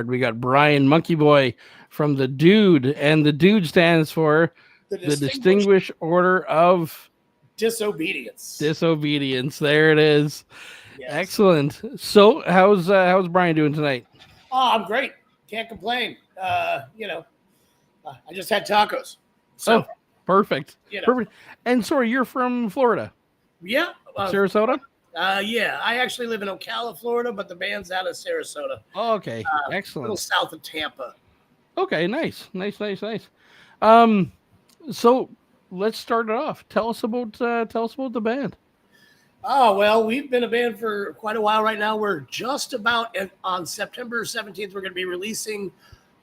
We got Brian Monkey Boy from the Dude, and the Dude stands for The the distinguished Distinguished Order of disobedience. Disobedience. There it is. Yes. Excellent. So, how's Brian doing tonight? Oh, I'm great. Can't complain. I just had tacos. So, Oh, perfect, you know, perfect. And sorry, you're from Florida, yeah. Sarasota. Yeah. I actually live in Ocala, Florida, but the band's out of Sarasota, Oh, okay, a little excellent. south of Tampa. Okay, nice, nice, nice, nice. Um, so let's start it off. Tell us about the band. Oh, well, we've been a band for quite a while right now. We're just about on September 17th, we're going to be releasing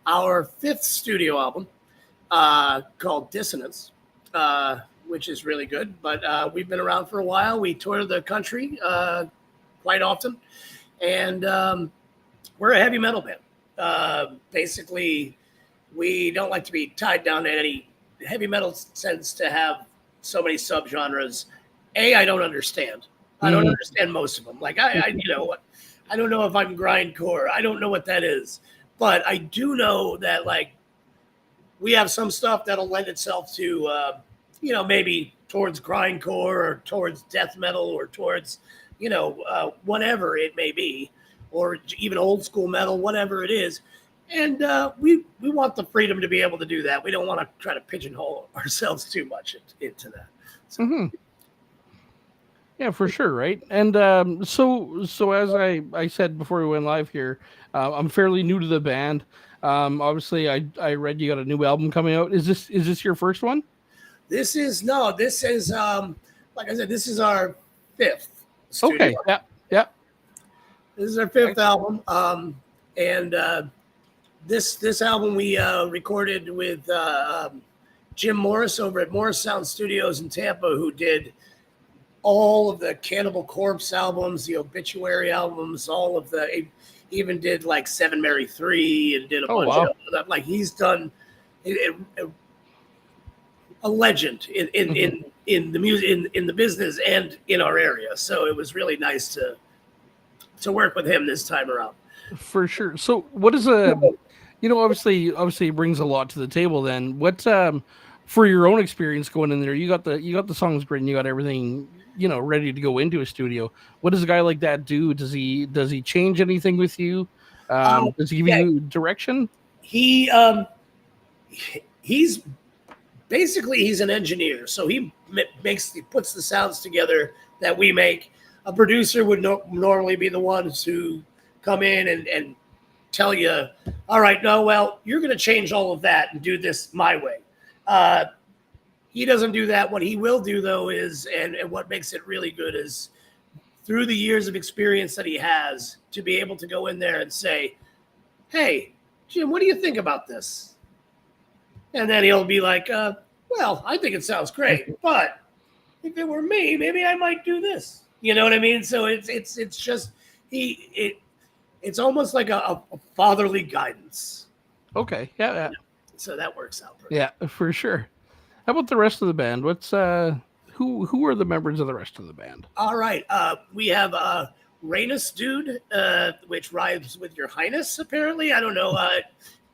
our fifth studio album called Dissonance, which is really good. But we've been around for a while. We tour the country quite often, and we're a heavy metal band. Basically, we don't like to be tied down to any heavy metal tends to have so many subgenres. I don't understand. I don't Mhm. understand most of them. Like I don't know if I'm grindcore. I don't know what that is, but I do know that like we have some stuff that'll lend itself to, maybe towards grindcore or towards death metal or towards, whatever it may be, or even old school metal, whatever it is. And we want the freedom to be able to do that. We don't want to try to pigeonhole ourselves too much into that. So, Mhm. Yeah, for sure, right? And so as I said before we went live here, I'm fairly new to the band. Obviously, I read you got a new album coming out. Is this your first one? this is no, this is like I said, this is our fifth studio. Okay. Yeah. Yeah. This is our fifth Excellent. album, and this album we recorded with Jim Morris over at Morris Sound Studios in Tampa, who did all of the Cannibal Corpse albums, the Obituary albums, all of the even did like Seven Mary 3 and did a Oh bunch wow. of that. Like he's done a legend Mhm. in the music in the business and in our area. So it was really nice to work with him this time around. For sure. So what is a obviously it brings a lot to the table. Then what for your own experience going in there, you got the songs written, you got everything ready to go into a studio. What does a guy like that do? Does he change anything with you? Uh, Does he give yeah, you direction? he he's basically he's an engineer, so he puts the sounds together that we make. A producer would normally be the ones who come in and tell you, all right, no, well, you're going to change all of that and do this my way. Uh, he doesn't do that. What he will do, though, is, and what makes it really good is through the years of experience that he has, to be able to go in there and say, hey, Jim, what do you think about this? And then he'll be like, well, I think it sounds great, but if it were me, maybe I might do this. You know what I mean? So it's just it's almost like a fatherly guidance. Okay. Yeah, yeah. So that works out pretty Yeah, for sure. How about the rest of the band? Who are the members of the rest of the band? All right. We have Reynos Dude, which rhymes with Your Highness, apparently. I don't know.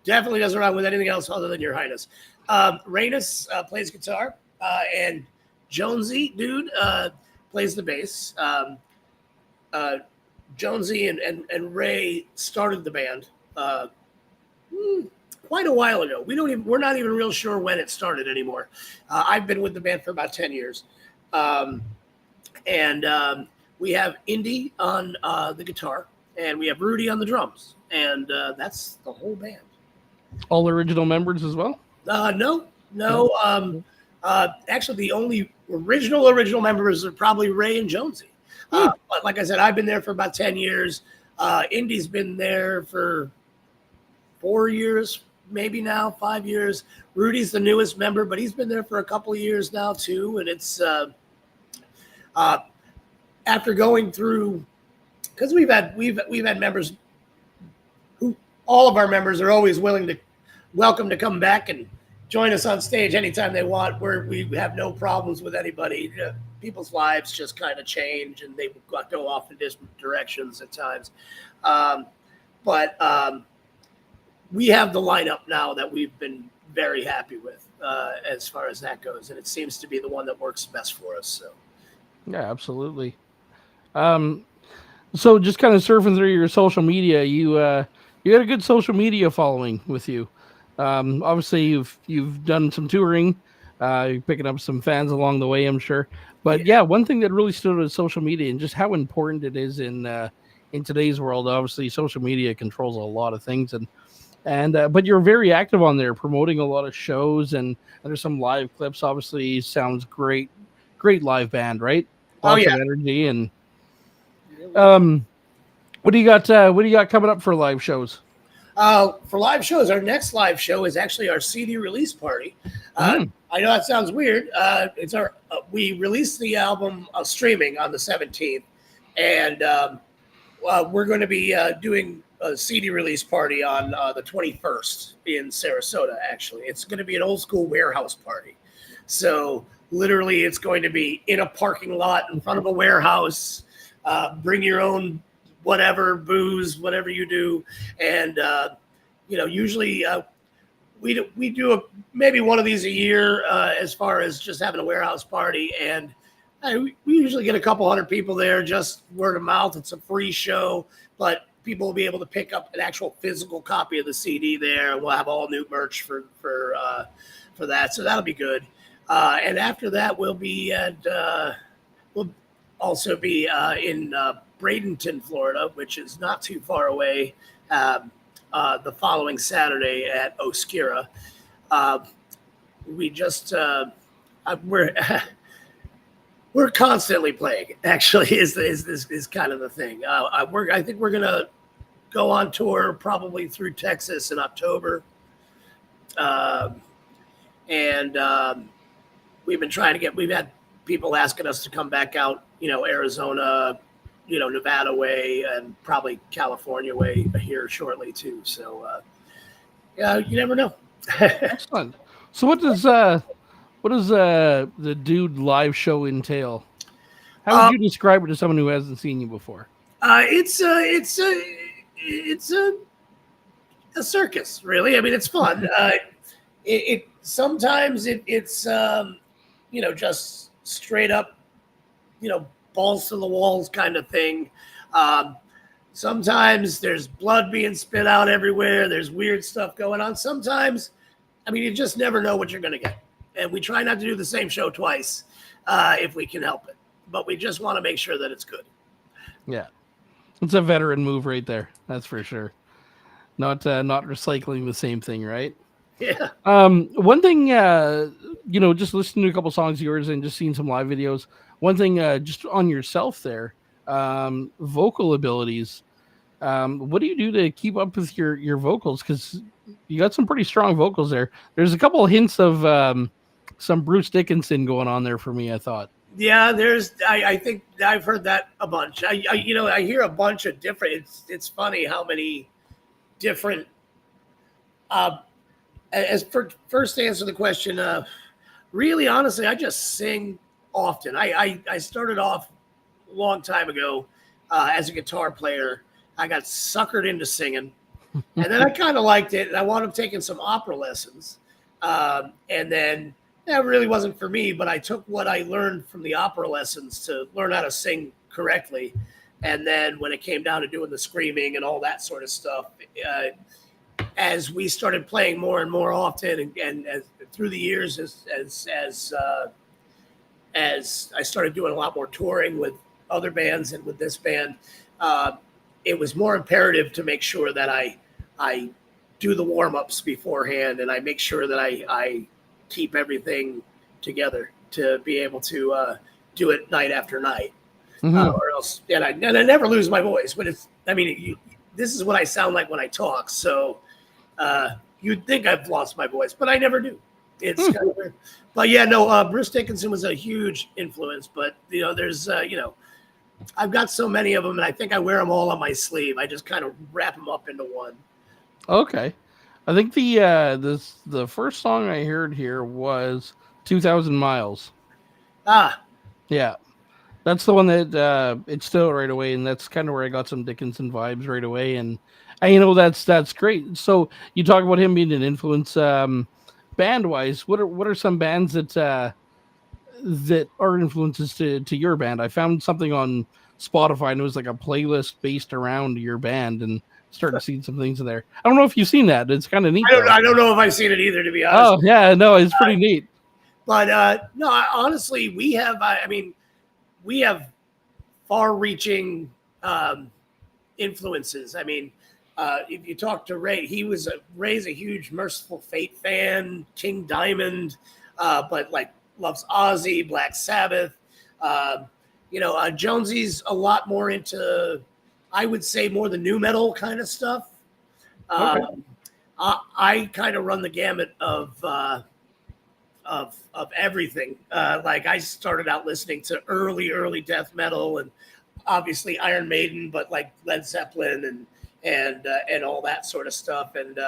Definitely doesn't rhyme with anything else other than Your Highness. Reynos plays guitar, and Jonesy Dude plays the bass. Uh, Jonesy and Ray started the band hmm, quite a while ago. We're not even real sure when it started anymore. I've been with the band for about 10 years. Um, and we have Indy on the guitar, and we have Rudy on the drums, and that's the whole band. All original members as well? No, No. no. Actually, the only original members are probably Ray and Jonesy. Hmm. But like I said, I've been there for about 10 years. Indy's been there for 4 years, maybe now 5 years. Rudy's the newest member, but he's been there for a couple of years now too, and it's. Uh, After going through because we've had members who all of our members are always willing to welcome to come back and join us on stage anytime they want. We have no problems with anybody. People's lives just kind of change and they go off in different directions at times. But we have the lineup now that we've been very happy with as far as that goes, and it seems to be the one that works best for us. So Yeah, absolutely. Um, so just kind of surfing through your social media, you got a good social media following with you. Obviously, you've done some touring, you're picking up some fans along the way, I'm sure. But yeah, yeah, one thing that really stood out is social media and just how important it is in today's world. Obviously, social media controls a lot of things, and but you're very active on there, promoting a lot of shows, and there's some live clips. Obviously, sounds great, great live band, right? oh Lots yeah. of energy and um. What do you got coming up for live shows? For live shows, our next live show is actually our CD release party. Mm, I know that sounds weird. It's our we released the album streaming on the 17th, and we're going to be doing a CD release party on the 21st in Sarasota. Actually, it's going to be an old school warehouse party. So literally, it's going to be in a parking lot in front of a warehouse. Bring your own whatever booze, whatever you do, and usually we do maybe one of these a year as far as just having a warehouse party, and we usually get a couple hundred people there, just word of mouth. It's a free show, but people will be able to pick up an actual physical copy of the CD there. We'll have all new merch for that, so that'll be good. And after that, we'll also be in Bradenton, Florida, which is not too far away. The following Saturday at Oskira. Uh, we just we're we're constantly playing. Actually, is kind of the thing. I think we're gonna go on tour probably through Texas in October, and we've been trying to get. We've had people asking us to come back out. Arizona, Nevada way, and probably California way here shortly too. So, yeah, you never know. excellent. So what does the Dude live show entail? How would um, you describe it to someone who hasn't seen you before? it's a circus, really. I mean, it's fun. It sometimes it's just straight up, balls to the walls kind of thing. Um, Sometimes there's blood being spit out everywhere. There's weird stuff going on. Sometimes, I mean, you just never know what you're going to get. And we try not to do the same show twice if we can help it. But we just want to make sure that it's good. Yeah, it's a veteran move right there. That's for sure. Not recycling the same thing, right? Yeah. One thing, just listening to a couple songs of yours and just seeing some live videos. One thing, just on yourself there, vocal abilities. What do you do to keep up with your vocals? Because you got some pretty strong vocals there. There's a couple of hints of some Bruce Dickinson going on there for me. I thought. Yeah, I think I've heard that a bunch. I hear a bunch of different, it's funny how many different, as for first to answer the question, really, honestly, I just sing often. I started off a long time ago as a guitar player. I got suckered into singing, and then I kind of liked it, and I wound up taking some opera lessons. And then that really wasn't for me, but I took what I learned from the opera lessons to learn how to sing correctly. And then when it came down to doing the screaming and all that sort of stuff, as we started playing more and more often, and as through the years, as I started doing a lot more touring with other bands and with this band, it was more imperative to make sure that I do the warm-ups beforehand, and I make sure that I keep everything together to be able to do it night after night, or else, and I never lose my voice. But this is what I sound like when I talk. So you'd think I've lost my voice, but I never do. It's kind of weird. But yeah, no, Bruce Dickinson was a huge influence. But there's I've got so many of them, and I think I wear them all on my sleeve. I just kind of wrap them up into one. Okay. I think the first song I heard here was 2,000 Miles. Ah, Yeah. That's the one that it stood out right away, and that's kind of where I got some Dickinson vibes right away. And And that's great. So you talk about him being an influence, band wise. What are some bands that are influences to your band? I found something on Spotify and it was like a playlist based around your band, and started seeing some things in there. I don't know if you've seen that. It's kind of neat though. I don't know if I've seen it either, to be honest. Oh yeah, no, it's pretty neat. But no, honestly, we have. I mean, we have far-reaching influences. I mean, if you talk to Ray, Ray's a huge Merciful Fate fan, King Diamond, but like loves Ozzy, Black Sabbath. Jonesy's a lot more into, I would say, more the new metal kind of stuff. Okay. I kind of run the gamut of everything. Like I started out listening to early death metal, and obviously Iron Maiden, but like Led Zeppelin and all that sort of stuff. And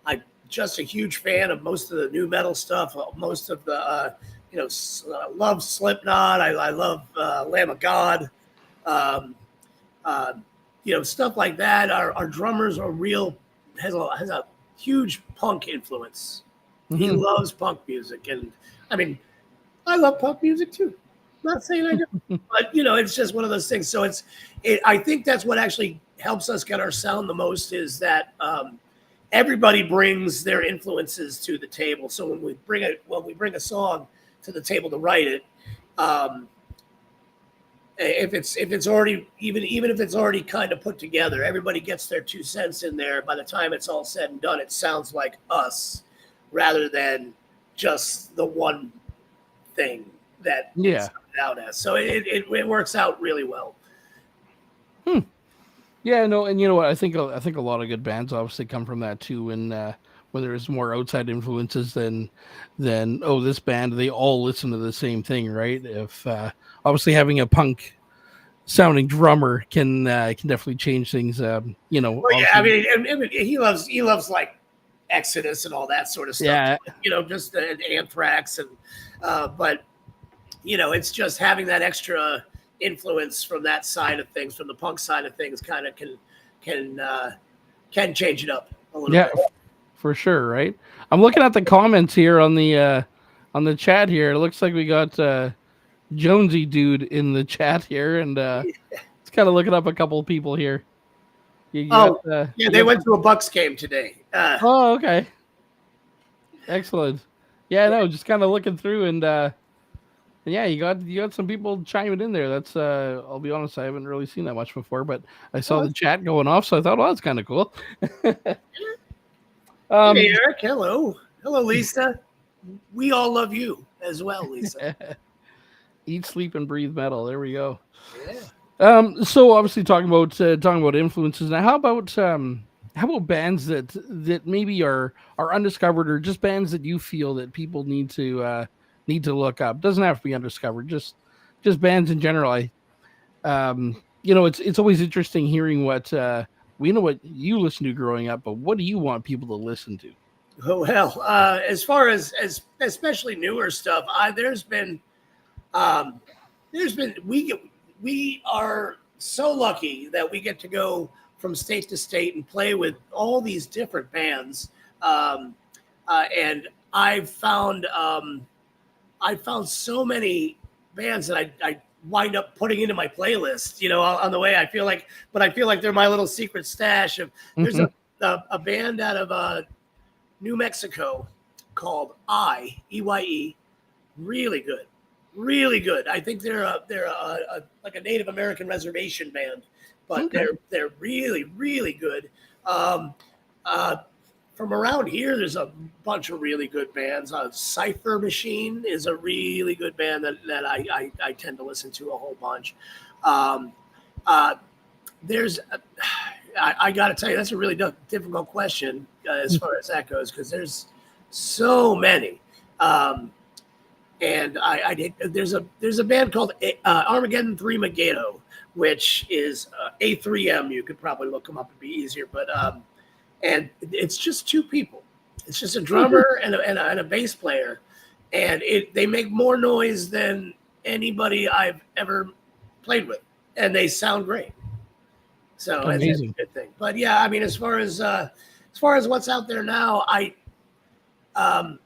I'm just a huge fan of most of the new metal stuff. Most of the love Slipknot. I love Lamb of God. Stuff like that. Our drummers has a huge punk influence. He loves punk music, and I mean, I love punk music too. Not saying I do, but it's just one of those things. So I think that's what actually helps us get our sound the most, is that everybody brings their influences to the table. So when we bring a song to the table to write it, if it's already even if it's already kind of put together, everybody gets their 2 cents in there. By the time it's all said and done, it sounds like us, rather than just the one thing that it started out as. So it works out really well. Yeah, no, and you know what? I think a lot of good bands obviously come from that too. And when there's more outside influences than this band, they all listen to the same thing, right? If obviously having a punk sounding drummer can definitely change things. Well, yeah, I mean, he loves like Exodus and all that sort of stuff. Yeah, just Anthrax and but it's just having that extra influence from that side of things, from the punk side of things, kind of can change it up a little bit. For sure, right? I'm looking at the comments here on the chat here. It looks like we got Jonesy dude in the chat here, and it's kind of looking up a couple of people here. They went to a Bucks game today. Oh, okay, excellent. Yeah, no, just kind of looking through, and yeah, you got some people chiming in there. That's I'll be honest, I haven't really seen that much before, but I saw the chat going off, so I thought, well, that's kind of cool. Hey, Eric, hello, Lisa. We all love you as well, Lisa. Eat, sleep, and breathe metal. There we go. Yeah. So obviously talking about influences now. How about bands that maybe are undiscovered, or just bands that you feel that people need to look up? Doesn't have to be undiscovered. Just bands in general. It's always interesting hearing what we know what you listen to growing up, but what do you want people to listen to? Well, as far as especially newer stuff, we are so lucky that we get to go from state to state and play with all these different bands, and I've found so many bands that I wind up putting into my playlist, on the way. I feel like they're my little secret stash of. There's a band out of New Mexico called EYE, really good. I think they're like a Native American reservation band, but they're really good. From around here, there's a bunch of really good bands. Cypher Machine is a really good band that I tend to listen to a whole bunch. I got to tell you, that's a really difficult question as far as that goes, because there's so many. And there's a band called Armageddon 3 Megiddo, which is A3M. You could probably look them up; it'd be easier. But and it's just 2 people. It's just a drummer and a bass player, and they make more noise than anybody I've ever played with, and they sound great. So that's a Amazing. good thing. But yeah, I mean, as far as what's out there now, um,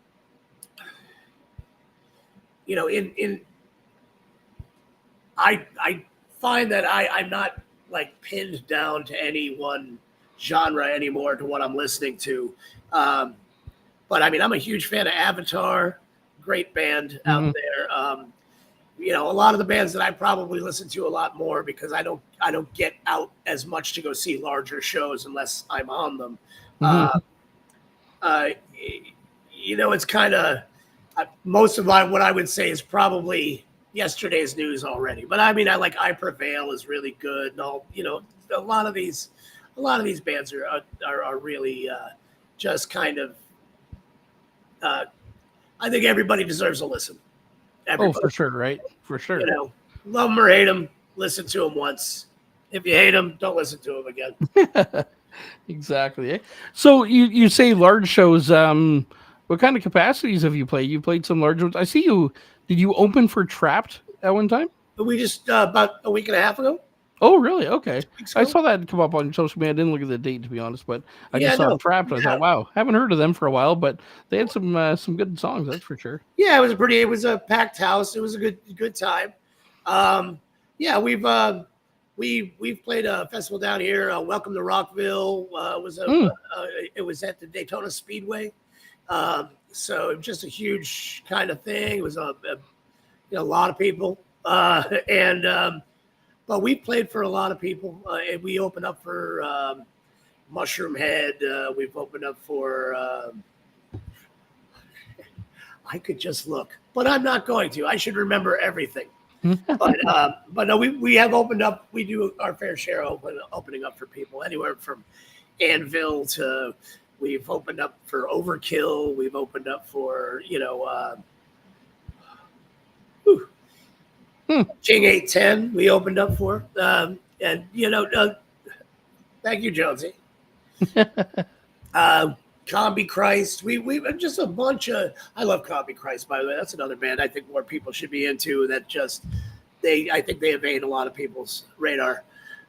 in I find that I'm not like pinned down to any one genre anymore to what I'm listening to. Um, but I mean, I'm a huge fan of Avatar, great band out Mhm. there. A lot of the bands that I probably listen to a lot more because I don't get out as much to go see larger shows unless I'm on them. Mhm. Uh, uh, it's kind of most of what I would say is probably yesterday's news already. But I mean, I like I Prevail is really good, and all a lot of these bands are really just kind of. Uh, I think everybody deserves a listen. Oh, Everybody, for sure, right? For you sure. know, love them or hate them, listen to them once. If you hate them, don't listen to them again. Exactly. Eh? So you say large shows. What kind of capacities have you played? You played some large ones. I see you. Did you open for Trapped at one time? But we just about a week and a half ago, Oh, really? Okay. 2 weeks I ago. saw that come up on social media. I didn't look at the date to be honest, but I Yeah, just saw no, Trapped. I yeah, thought, wow, haven't heard of them for a while, but they had some good songs. That's for sure. yeah. It was a packed house. It was a good time. Um, yeah, we've played a festival down here. Welcome to Rockville Mm. it was at the Daytona Speedway. So just a huge kind of thing. It was a lot of people, and but we played for a lot of people. And we opened up for Mushroom Head. We've opened up for. I could just look, but I'm not going to. I should remember everything. But no, we have opened up. We do our fair share opening up for people anywhere from Anvil to we've opened up for Overkill. We've opened up for Hmm. King 810. We opened up for and thank you, Jonesy. Combi Christ. We just a bunch of. I love Combi Christ. By the way, that's another band I think more people should be into. That just I think they evade a lot of people's radar.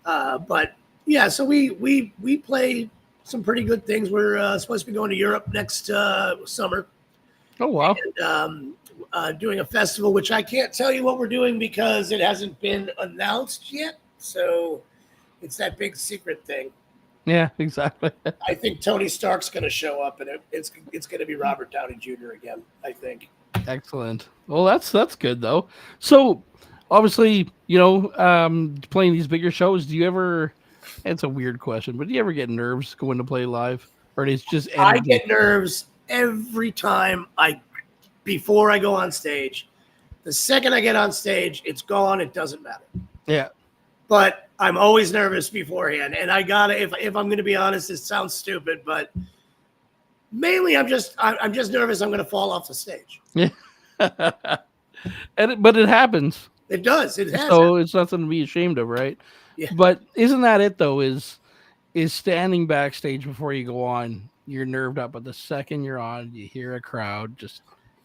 But yeah, so we play some pretty good things. We're supposed to be going to Europe next summer Oh, wow. and doing a festival, which I can't tell you what we're doing because it hasn't been announced yet. So it's that big secret thing. Yeah, exactly. I think Tony Stark's going to show up, and it's going to be Robert Downey Jr. again. I think. Excellent. Well, that's good though. So, obviously, playing these bigger shows. Do you ever? It's a weird question, but do you ever get nerves going to play live, or it's just I energy? get nerves every time before I go on stage. The second I get on stage, it's gone. It doesn't matter. Yeah. But I'm always nervous beforehand, and I gotta. If I'm going to be honest, it sounds stupid, but mainly I'm just nervous. I'm going to fall off the stage. Yeah. But it happens. It does. It has. So it's nothing to be ashamed of, right? Yeah. But isn't that it though? Is standing backstage before you go on, you're nerved up, but the second you're on, you hear a crowd, just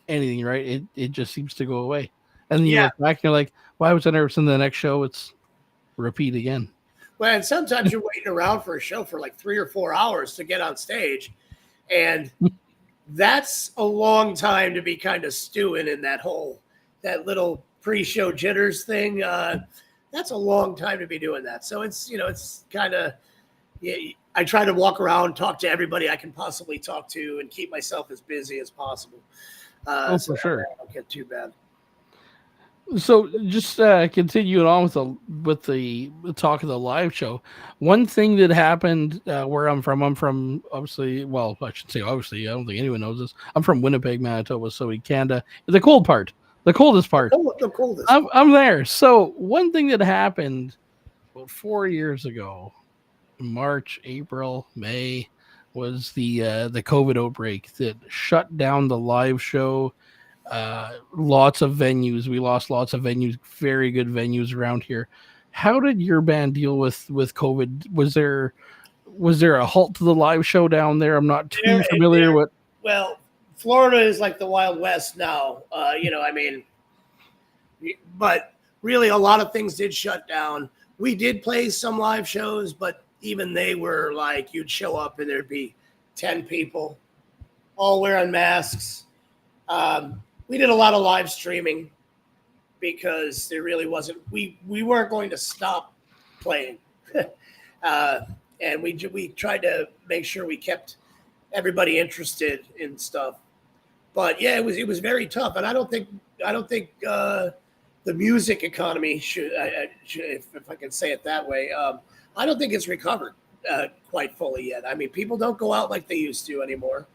anything, right? It just seems to go away. And then you Yeah. look back and you're like, why was I nervous? In the next show, it's repeat again. Well, and sometimes you're waiting around for a show for like 3 or 4 hours to get on stage, and that's a long time to be kind of stewing in that little pre-show jitters thing. That's a long time to be doing that. So it's kind of. Yeah, I try to walk around, talk to everybody I can possibly talk to, and keep myself as busy as possible. For sure. I don't get too bad. So just continuing on with the talk of the live show. One thing that happened where I'm from obviously. Well, I should say obviously. I don't think anyone knows this. I'm from Winnipeg, Manitoba, so in Canada, the cold part, the coldest part. The coldest. I'm there. So one thing that happened about 4 years ago, March, April, May, was the COVID outbreak that shut down the live show. Lots of venues. We lost lots of venues, very good venues around here. How did your band deal with COVID? Was there a halt to the live show down there? I'm not too familiar with. Well, Florida is like the Wild West now. I mean, but really, a lot of things did shut down. we did play some live shows, but even they were like, you'd show up and there'd be 10 people all wearing masks. We did a lot of live streaming because there really wasn't, we weren't going to stop playing. And we tried to make sure we kept everybody interested in stuff. But yeah, it was very tough. And I don't think the music economy should if I can say it that way, I don't think it's recovered quite fully yet. I mean, people don't go out like they used to anymore.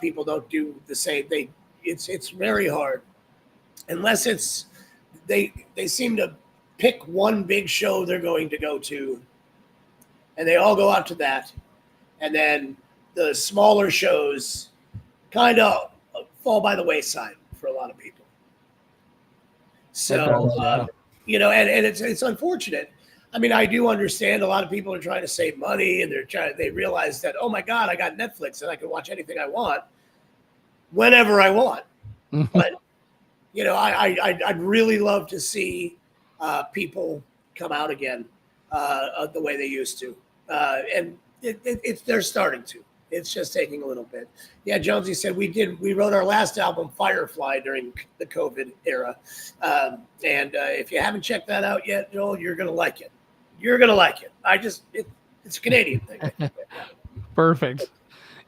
People don't do the same. It's very hard unless it's they seem to pick one big show they're going to go to, and they all go out to that, and then the smaller shows kind of fall by the wayside for a lot of people. So, and it's unfortunate. I mean, I do understand a lot of people are trying to save money, and they realize that, oh my God, I got Netflix and I can watch anything I want whenever I want. But I'd really love to see people come out again the way they used to, and they're starting to. It's just taking a little bit. Yeah, Jonesy said we wrote our last album, Firefly, during the COVID era. And if you haven't checked that out yet, Joel, you're going to like it. You're going to like it. It's a Canadian thing. Perfect.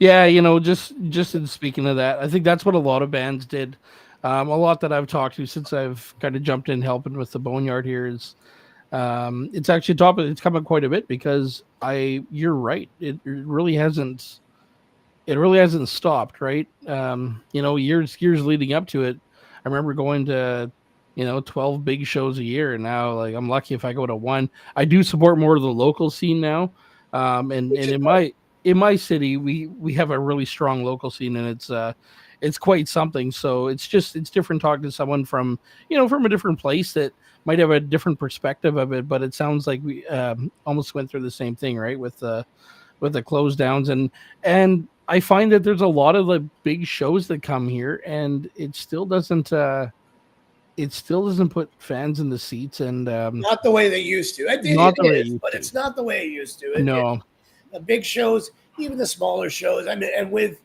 Yeah, just in speaking of that, I think that's what a lot of bands did. A lot that I've talked to since I've kind of jumped in helping with the Boneyard here is it's actually it's come up quite a bit because you're right. It really hasn't stopped, right? Years leading up to it, I remember going to 12 big shows a year, and now like I'm lucky if I go to one. I do support more of the local scene now, and in my city we have a really strong local scene, and it's quite something. So it's different talking to someone from a different place that might have a different perspective of it, but it sounds like we almost went through the same thing, right, with the close downs, and I find that there's a lot of the big shows that come here, and it still doesn't put fans in the seats, and not the way they used to. But it's not the way it used to. The big shows, even the smaller shows. I mean, and with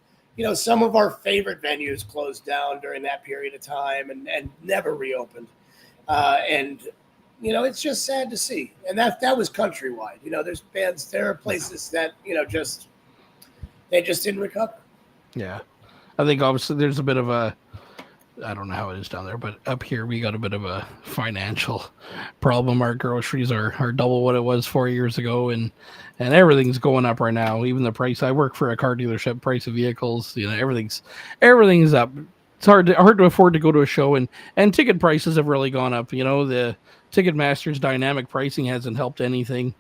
some of our favorite venues closed down during that period of time and never reopened, and it's just sad to see. And that was countrywide. There's bands, there are places that they just didn't recover. Yeah. I think obviously there's a bit of I don't know how it is down there, but up here we got a bit of a financial problem. Our groceries are double what it was 4 years ago, and everything's going up right now. Even the price. I work for a car dealership. Price of vehicles, everything's up. It's hard to afford to go to a show, and ticket prices have really gone up. The Ticketmaster's dynamic pricing hasn't helped anything.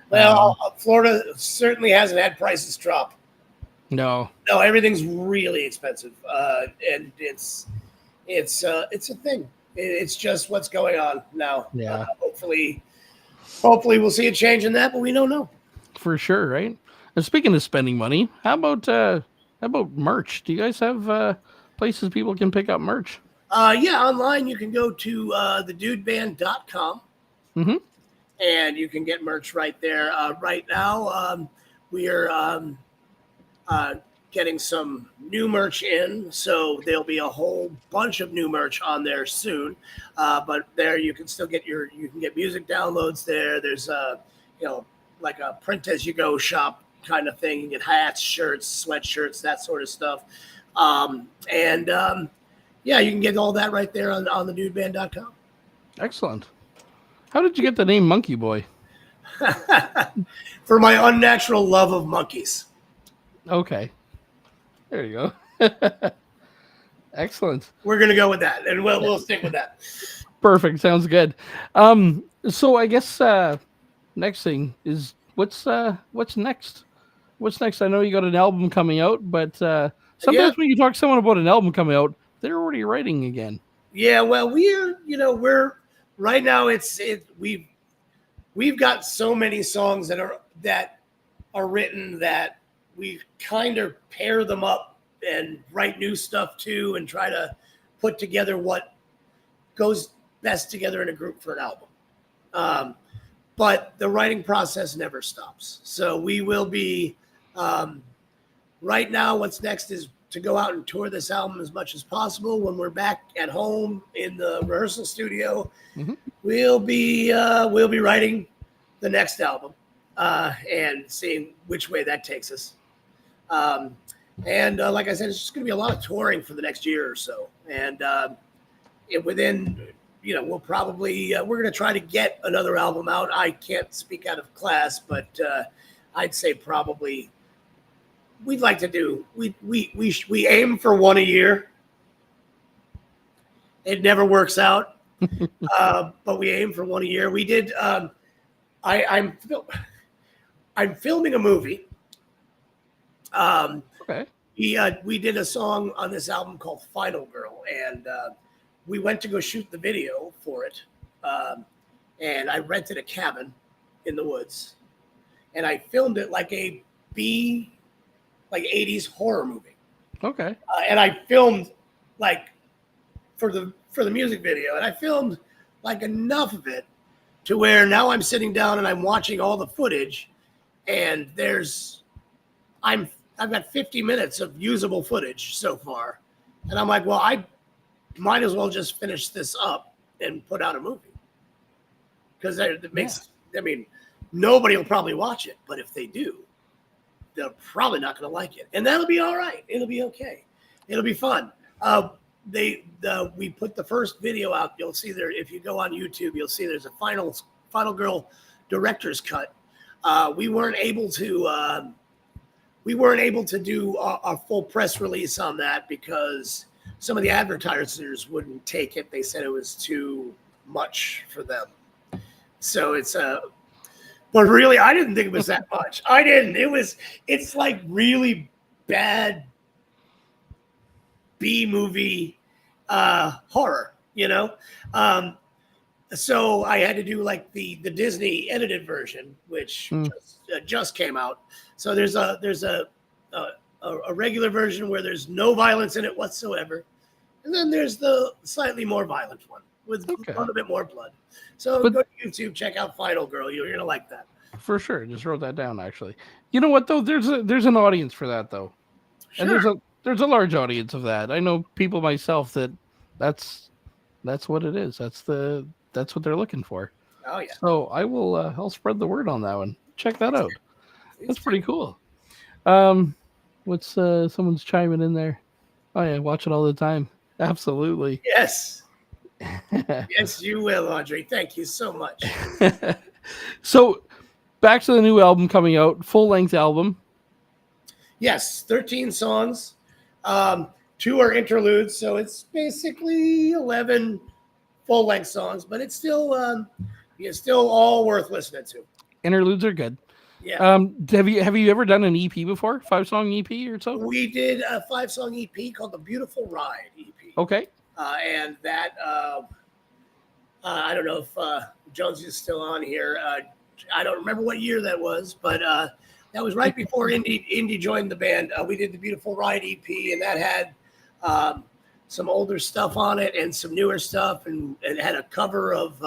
Well, Florida certainly hasn't had prices drop. No, everything's really expensive, and it's a thing. It's just what's going on now. Yeah. Hopefully we'll see a change in that, but we don't know for sure, right? And speaking of spending money, how about merch? Do you guys have places people can pick up merch? Yeah, online you can go to thedudeband.com. Mm-hmm. And you can get merch right there. Right now, we are getting some new merch in, so there'll be a whole bunch of new merch on there soon. But there you can still get you can get music downloads there. There's like a print as you go shop kind of thing. You can get hats, shirts, sweatshirts, that sort of stuff. Yeah, you can get all that right there on thedudeband.com. Excellent. How did you get the name Monkey Boy? For my unnatural love of monkeys. Okay. There you go. Excellent. We're going to go with that, and we'll stick with that. Perfect. Sounds good. So I guess next thing is what's next? What's next? I know you got an album coming out, but sometimes when you talk to someone about an album coming out, they're already writing again. Yeah, well, we're right now. We've got so many songs that are written that we kind of pair them up and write new stuff too, and try to put together what goes best together in a group for an album. but the writing process never stops. So we will be right now. What's next is to go out and tour this album as much as possible. When we're back at home in the rehearsal studio, we'll be writing the next album and seeing which way that takes us. And like I said, it's just going to be a lot of touring for the next year or so. And within, we'll probably we're going to try to get another album out. I can't speak out of class, but I'd say probably we'd like to do. We aim for one a year. It never works out, but we aim for one a year. We did. I'm filming a movie. Okay. We did a song on this album called Final Girl, and we went to go shoot the video for it. And I rented a cabin in the woods, and I filmed it like a B, like 80s horror movie. Okay. And I filmed like for the music video, and I filmed like enough of it to where now I'm sitting down and I'm watching all the footage, and I've got 50 minutes of usable footage so far. And I'm like, well, I might as well just finish this up and put out a movie. Because it makes, I mean, nobody will probably watch it, but if they do, they're probably not going to like it. And that'll be all right. It'll be okay. It'll be fun. We put the first video out. You'll see there, if you go on YouTube, you'll see there's a Final Girl director's cut. We weren't able to do a full press release on that because some of the advertisers wouldn't take it. They said it was too much for them. So but really, I didn't think it was that much. I didn't. It's like really bad B movie horror, So I had to do like the Disney edited version, which just came out. So there's a regular version where there's no violence in it whatsoever, and then there's the slightly more violent one with a little bit more blood. So go to YouTube, check out Final Girl. You're gonna like that for sure. Just wrote that down. Actually, you know what though? There's an audience for that though, and there's a large audience of that. I know people myself that's what it is. That's what they're looking for. Oh yeah. So I'll spread the word on that one. Check that out. That's pretty cool. What's someone's chiming in there? Oh yeah, watch it all the time. Absolutely. Yes. Yes, you will, Audrey. Thank you so much. So back to the new album coming out, full-length album. Yes, 13 songs. 2 are interludes, so it's basically 11 full-length songs, but it's still all worth listening to. Interludes are good. Yeah. Have you ever done an EP before? 5-song EP or so? We did a 5-song EP called The Beautiful Ride EP. Okay. And that I don't know if Jonesy is still on here. I don't remember what year that was, but that was right before Indy joined the band. We did The Beautiful Ride EP, and that had some older stuff on it and some newer stuff, and it had a cover of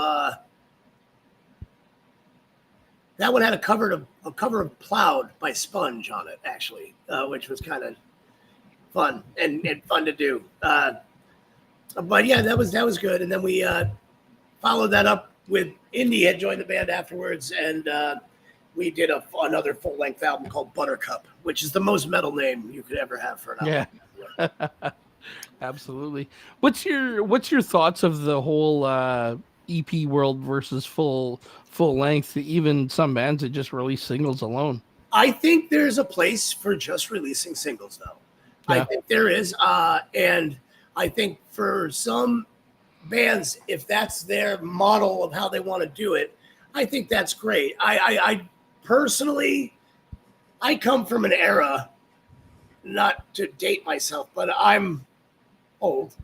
that one had a cover of Plowed by Sponge on it, actually, which was kind of fun and fun to do. But yeah, that was good. And then we followed that up with Indy had joined the band afterwards, and we did another full-length album called Buttercup, which is the most metal name you could ever have for an album. Yeah. Absolutely. What's your thoughts of the whole EP world versus full length? Even some bands that just release singles alone. I think there's a place for just releasing singles, though. Yeah. I think there is, and I think for some bands, if that's their model of how they want to do it, I think that's great. I personally, I come from an era, not to date myself, but I'm old.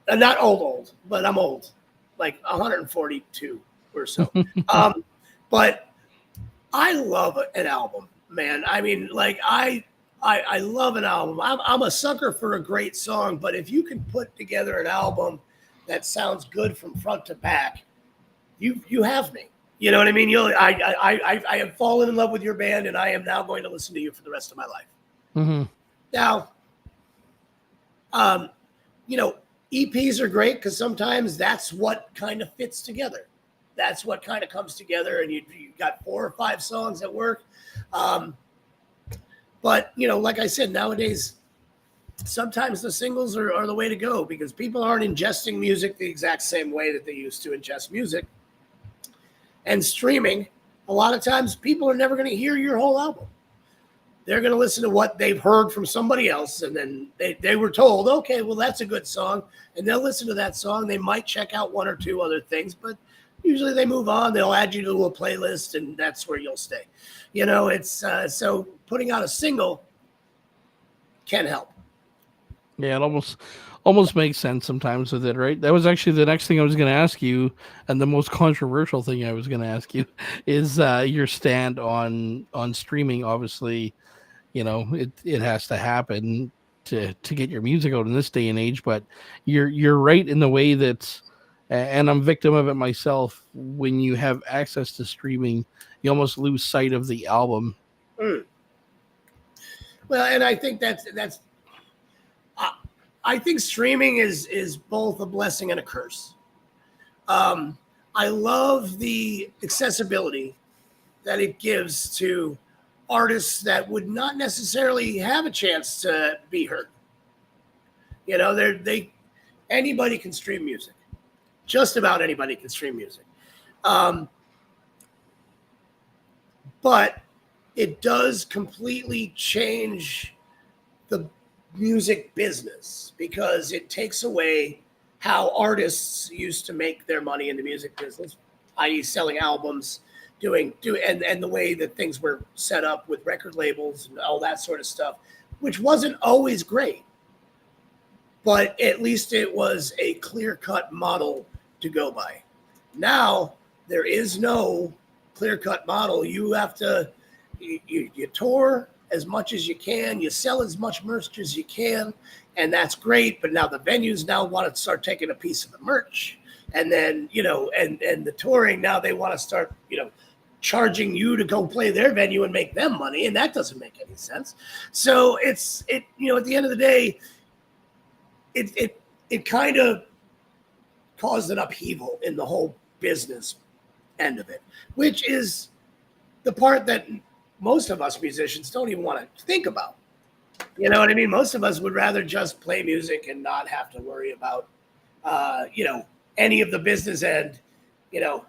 Not old, but I'm old, like 142 or so. But I love an album, man. I mean, like I love an album. I'm a sucker for a great song, but if you can put together an album that sounds good from front to back, you have me. You know what I mean? I have fallen in love with your band, and I am now going to listen to you for the rest of my life. Mm-hmm. Now, you know, EPs are great because sometimes that's what kind of fits together. That's what kind of comes together, and you got 4 or 5 songs that work. But you know, like I said, nowadays, sometimes the singles are the way to go because people aren't ingesting music the exact same way that they used to ingest music. And streaming, a lot of times people are never going to hear your whole album. They're going to listen to what they've heard from somebody else. And then they were told, okay, well, that's a good song. And they'll listen to that song. They might check out 1 or 2 other things, but usually they move on. They'll add you to a playlist, and that's where you'll stay. You know, it's so putting out a single can help. Yeah, it almost makes sense sometimes with it, right? That was actually the next thing I was going to ask you, and the most controversial thing I was going to ask you is your stand on streaming. Obviously, you know it has to happen to get your music out in this day and age. But you're right in the way that, and I'm victim of it myself. When you have access to streaming, you almost lose sight of the album. Mm. Well, and I think that's. I think streaming is both a blessing and a curse. I love the accessibility that it gives to artists that would not necessarily have a chance to be heard. You know, anybody can stream music. Just about anybody can stream music. But it does completely change the music business because it takes away how artists used to make their money in the music business, i.e. selling albums, and the way that things were set up with record labels and all that sort of stuff, which wasn't always great. But at least it was a clear-cut model to go by. Now, there is no clear-cut model. You have to, you tour as much as you can, you sell as much merch as you can, and that's great. But now the venues now want to start taking a piece of the merch, and then you know, and the touring now they want to start, you know, charging you to go play their venue and make them money, and that doesn't make any sense. So you know, at the end of the day, it kind of caused an upheaval in the whole business end of it, which is the part that most of us musicians don't even want to think about. You know what I mean? Most of us would rather just play music and not have to worry about, you know, any of the business end. You know,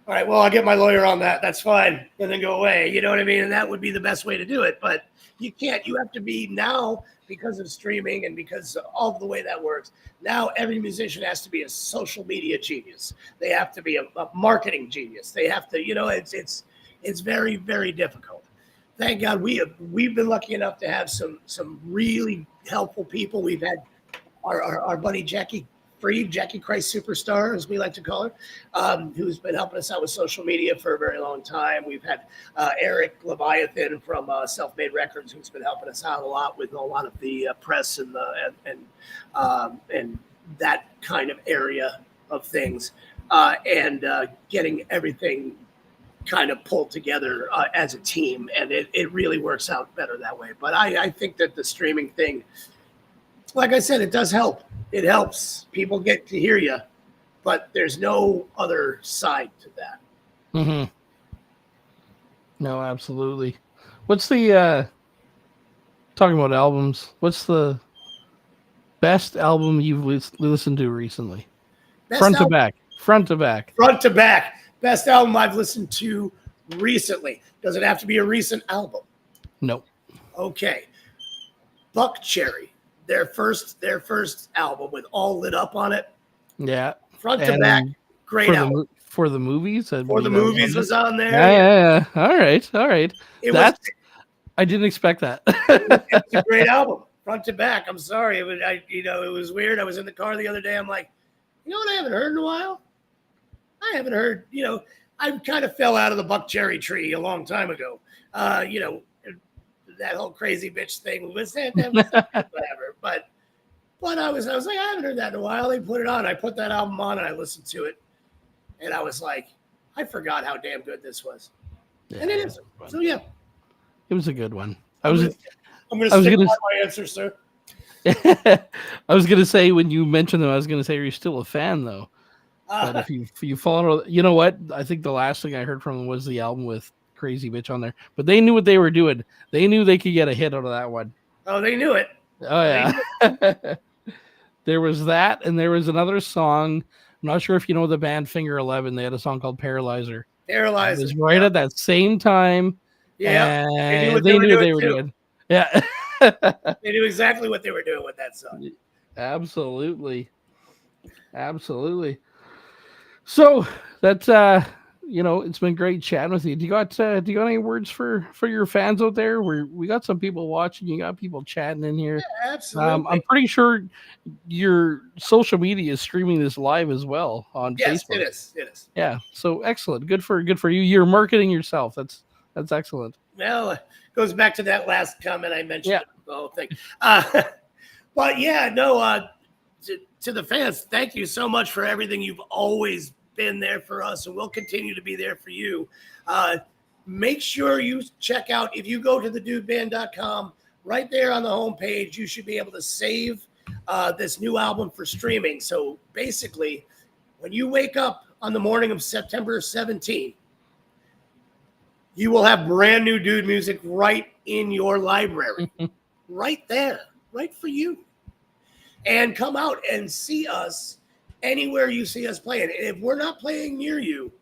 all right, well, I'll get my lawyer on that. That's fine. And then go away. You know what I mean? And that would be the best way to do it. But you can't. You have to be now, because of streaming and because of the way that works. Now every musician has to be a social media genius. They have to be a marketing genius. They have to, you know, it's very, very difficult. Thank God we've been lucky enough to have some really helpful people. We've had our buddy Jackie Freed, Jackie Christ Superstar, as we like to call her, who's been helping us out with social media for a very long time. We've had Eric Leviathan from Self Made Records, who's been helping us out a lot with a lot of the press and that kind of area of things, and getting everything kind of pulled together as a team, and it really works out better that way. But I think that the streaming thing, like I said, it does help. It helps people get to hear you, but there's no other side to that. Mm-hmm. No, absolutely. What's the talking about albums? What's the best album you've listened to recently? Front to back. Front to back. Best album I've listened to recently. Does it have to be a recent album? No. Okay. Buckcherry, their first album with All Lit Up on it. Yeah. Front to back, great album. For the movies? For the movies was on there. Yeah. All right. I didn't expect that. It's a great album. Front to back. I'm sorry. It was weird. I was in the car the other day. I'm like, you know what I haven't heard in a while? I haven't heard, you know, I kind of fell out of the Buckcherry tree a long time ago. You know, that whole crazy bitch thing was whatever. But I was like, I haven't heard that in a while. They put it on. I put that album on and I listened to it. And I was like, I forgot how damn good this was. Yeah, And it is. So yeah. it was a good one. I'm gonna I was stick gonna by my answer, sir. I was gonna say when you mentioned them, I was gonna say you're still a fan though. But if you follow, you know what? I think the last thing I heard from them was the album with Crazy Bitch on there. But they knew what they were doing. They knew they could get a hit out of that one. Oh, they knew it. Oh yeah. There was that, and there was another song. I'm not sure if you know the band Finger 11. They had a song called Paralyzer. Paralyzer. It was right at that same time. Yeah. And they knew what they were doing. Yeah. They knew exactly what they were doing with that song. Absolutely. Absolutely. So that's it's been great chatting with you. Do you got any words for your fans out there? We got some people watching, you got people chatting in here. Yeah, absolutely. I'm pretty sure your social media is streaming this live as well on yes, Facebook. It is. Yeah. So excellent. Good for you. You're marketing yourself. That's excellent. Well, goes back to that last comment I mentioned. Yeah. The whole thing. But yeah, no, to the fans, thank you so much for everything. You've always been there for us, and we'll continue to be there for you. Make sure you check out, if you go to thedudeband.com, right there on the homepage, you should be able to save this new album for streaming. So basically, when you wake up on the morning of September 17th, you will have brand new Dude music right in your library, right there, right for you. And come out and see us anywhere you see us playing. And if we're not playing near you,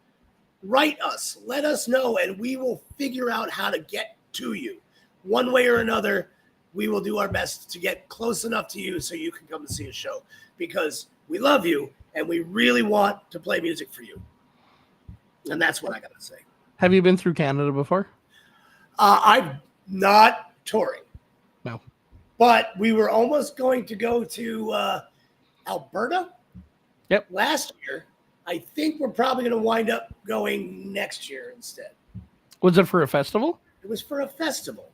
write us, let us know, and we will figure out how to get to you. One way or another, we will do our best to get close enough to you so you can come and see a show, because we love you and we really want to play music for you. And that's what I got to say. Have you been through Canada before? I'm not touring. No. But we were almost going to go to Alberta. Yep. Last year. I think we're probably going to wind up going next year instead. Was it for a festival? It was for a festival.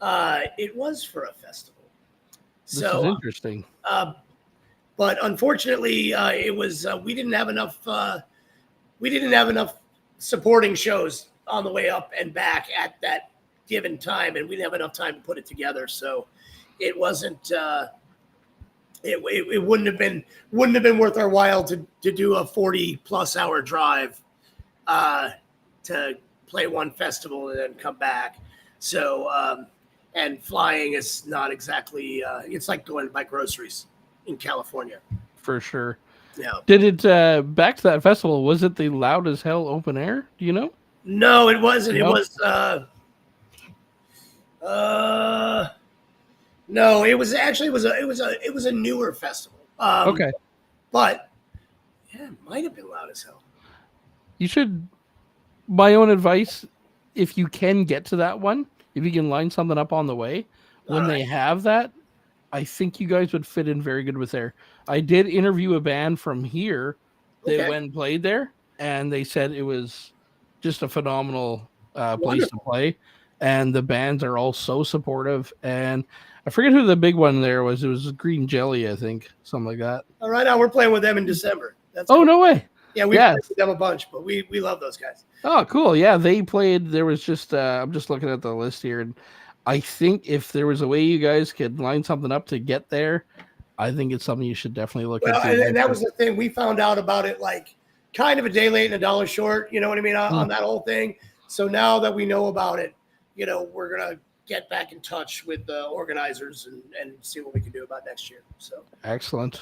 It was for a festival. This is interesting. But unfortunately, it was we didn't have enough. We didn't have enough supporting shows on the way up and back at that given time, and we didn't have enough time to put it together. So it wasn't. It wouldn't have been worth our while to do a 40+ hour drive to play one festival and then come back. So and flying is not exactly. It's like going to buy groceries in California. For sure. Yeah. Did it back to that festival? Was it the Loud as Hell open air? Do you know? No, it wasn't. No? It was. No, it was actually it was a newer festival. Okay. But yeah, it might have been Loud as Hell. You should. My own advice: if you can get to that one, if you can line something up on the way, when they have that, I think you guys would fit in very good with there. I did interview a band from here that went and played there, and they said it was just a phenomenal place to play. And the bands are all so supportive. And I forget who the big one there was. It was Green Jelly, I think, something like that. All right, now we're playing with them in December. That's cool. cool. No way. Yeah, we played with them a bunch, but we love those guys. Oh, cool. Yeah, they played. There was just I'm just looking at the list here, and I think if there was a way you guys could line something up to get there, I think it's something you should definitely look into. And that was the thing. We found out about it like kind of a day late and a dollar short, you know what I mean, on that whole thing. So now that we know about it, you know, we're going to get back in touch with the organizers and see what we can do about next year. So excellent.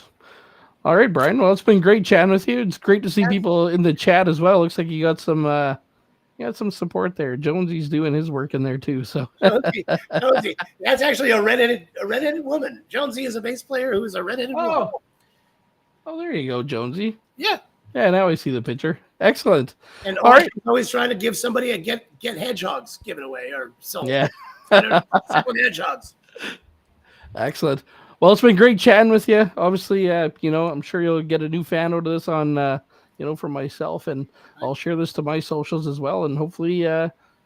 All right, Brian. Well, it's been great chatting with you. It's great to see people in the chat as well. Looks like you got some support there. Jonesy's doing his work in there too. So Jonesy. That's actually a redheaded woman. Jonesy is a bass player who is a redheaded woman. Oh, there you go, Jonesy. Yeah. Yeah, now I see the picture. Excellent. And all right, always trying to give somebody a get hedgehogs given away or something. Yeah. Hedgehogs. Excellent. Well, it's been great chatting with you. Obviously, I'm sure you'll get a new fan out of this on, from myself, and I'll share this to my socials as well. And hopefully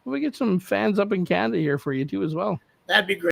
we get some fans up in Canada here for you too as well. That'd be great.